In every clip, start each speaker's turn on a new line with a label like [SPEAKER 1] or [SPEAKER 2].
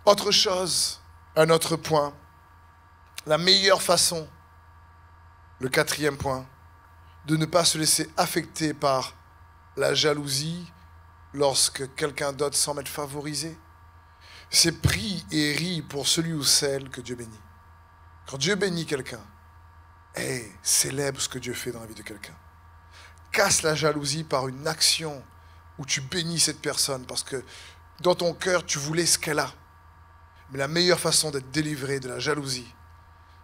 [SPEAKER 1] Autre chose, un autre point, la meilleure façon, le quatrième point, de ne pas se laisser affecter par la jalousie lorsque quelqu'un d'autre semble être favorisé, c'est prie et rie pour celui ou celle que Dieu bénit. Quand Dieu bénit quelqu'un, célèbre ce que Dieu fait dans la vie de quelqu'un. Casse la jalousie par une action où tu bénis cette personne parce que dans ton cœur, tu voulais ce qu'elle a. Mais la meilleure façon d'être délivré de la jalousie,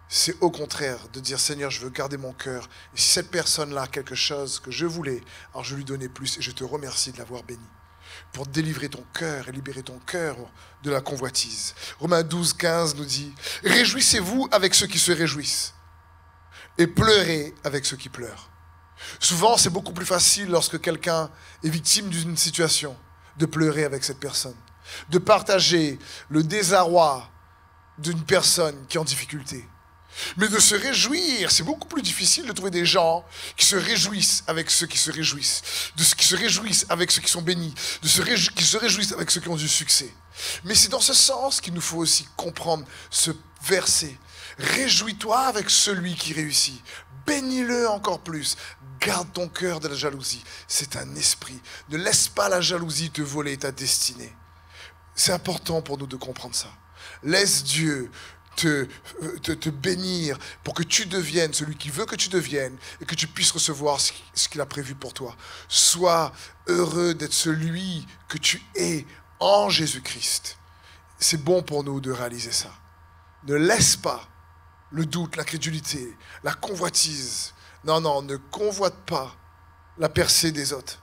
[SPEAKER 1] c'est au contraire de dire « Seigneur, je veux garder mon cœur. Et si cette personne-là a quelque chose que je voulais, alors je lui donner plus et je te remercie de l'avoir béni. » Pour délivrer ton cœur et libérer ton cœur de la convoitise. Romains 12, 15 nous dit « Réjouissez-vous avec ceux qui se réjouissent et pleurez avec ceux qui pleurent. » Souvent, c'est beaucoup plus facile lorsque quelqu'un est victime d'une situation de pleurer avec cette personne, de partager le désarroi d'une personne qui est en difficulté. Mais de se réjouir, c'est beaucoup plus difficile de trouver des gens qui se réjouissent avec ceux qui se réjouissent, qui se réjouissent avec ceux qui sont bénis, qui se réjouissent avec ceux qui ont du succès. Mais c'est dans ce sens qu'il nous faut aussi comprendre ce verset. Réjouis-toi avec celui qui réussit. Bénis-le encore plus. Garde ton cœur de la jalousie. C'est un esprit. Ne laisse pas la jalousie te voler ta destinée. C'est important pour nous de comprendre ça. Laisse Dieu te bénir pour que tu deviennes celui qui veut que tu deviennes et que tu puisses recevoir ce qu'il a prévu pour toi. Sois heureux d'être celui que tu es en Jésus-Christ. C'est bon pour nous de réaliser ça. Ne laisse pas le doute, l'incrédulité, la convoitise. Non, ne convoite pas la percée des autres.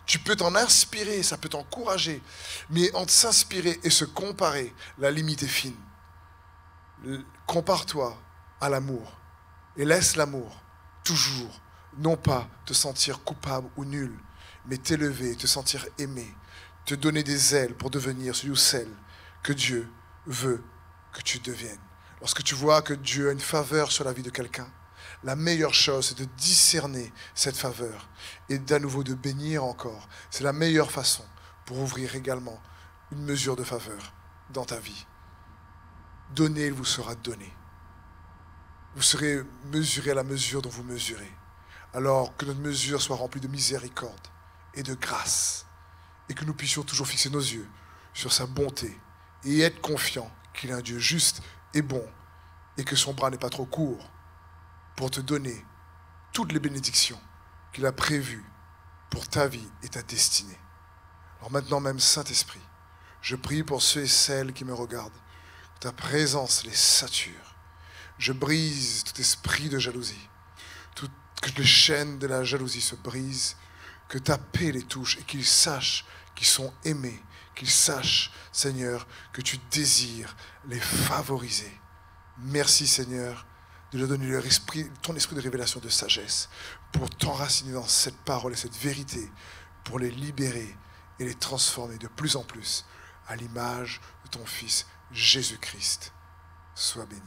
[SPEAKER 1] Tu peux t'en inspirer, ça peut t'encourager, mais entre s'inspirer et se comparer, la limite est fine. Compare-toi à l'amour et laisse l'amour toujours, non pas te sentir coupable ou nul, mais t'élever, te sentir aimé, te donner des ailes pour devenir celui ou celle que Dieu veut que tu deviennes. Lorsque tu vois que Dieu a une faveur sur la vie de quelqu'un, la meilleure chose, c'est de discerner cette faveur et d'à nouveau de bénir encore. C'est la meilleure façon pour ouvrir également une mesure de faveur dans ta vie. Donnez, il vous sera donné. Vous serez mesuré à la mesure dont vous mesurez. Alors que notre mesure soit remplie de miséricorde et de grâce. Et que nous puissions toujours fixer nos yeux sur sa bonté et être confiants qu'il est un Dieu juste et bon et que son bras n'est pas trop court pour te donner toutes les bénédictions qu'il a prévues pour ta vie et ta destinée. Alors maintenant même, Saint-Esprit, je prie pour ceux et celles qui me regardent. Ta présence les sature. Je brise tout esprit de jalousie. Que les chaînes de la jalousie se brisent. Que ta paix les touche et qu'ils sachent qu'ils sont aimés. Qu'ils sachent, Seigneur, que tu désires les favoriser. Merci, Seigneur, de leur donner ton esprit de révélation de sagesse pour t'enraciner dans cette parole et cette vérité, pour les libérer et les transformer de plus en plus à l'image de ton Fils Jésus-Christ. Sois béni.